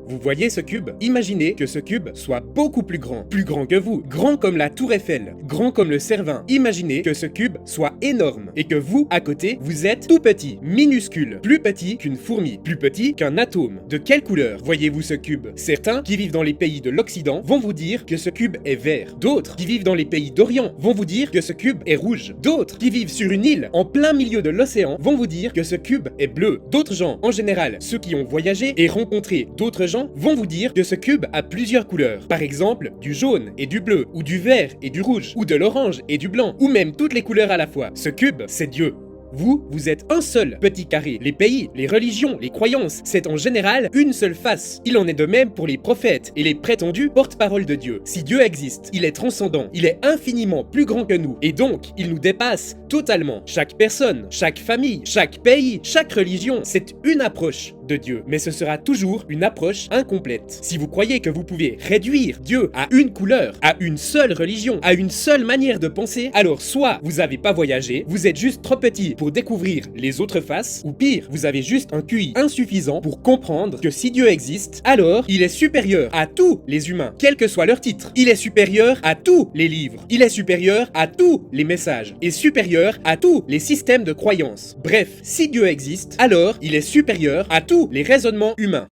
Vous voyez ce cube? Imaginez que ce cube soit beaucoup plus grand que vous, grand comme la tour Eiffel, grand comme le Cervin. Imaginez que ce cube soit énorme et que vous, à côté, vous êtes tout petit, minuscule, plus petit qu'une fourmi, plus petit qu'un atome. De quelle couleur voyez-vous ce cube? Certains qui vivent dans les pays de l'Occident vont vous dire que ce cube est vert. D'autres qui vivent dans les pays d'Orient vont vous dire que ce cube est rouge. D'autres qui vivent sur une île en plein milieu de l'océan vont vous dire que ce cube est bleu. D'autres gens, en général, ceux qui ont voyagé et rencontré d'autres gens, vont vous dire que ce cube a plusieurs couleurs. Par exemple, du jaune et du bleu, ou du vert et du rouge, ou de l'orange et du blanc, ou même toutes les couleurs à la fois. Ce cube, c'est Dieu. Vous êtes un seul petit carré. Les pays, les religions, les croyances, c'est en général une seule face. Il en est de même pour les prophètes et les prétendus porte-parole de Dieu. Si Dieu existe, il est transcendant, il est infiniment plus grand que nous, et donc il nous dépasse totalement. Chaque personne, chaque famille, chaque pays, chaque religion, c'est une approche de Dieu, mais ce sera toujours une approche incomplète. Si vous croyez que vous pouvez réduire Dieu à une couleur, à une seule religion, à une seule manière de penser, alors soit vous n'avez pas voyagé, vous êtes juste trop petit pour découvrir les autres faces, ou pire, vous avez juste un QI insuffisant pour comprendre que si Dieu existe, alors il est supérieur à tous les humains, quel que soit leur titre. Il est supérieur à tous les livres, il est supérieur à tous les messages, et supérieur à tous les systèmes de croyances. Bref, si Dieu existe, alors il est supérieur à tous les raisonnements humains.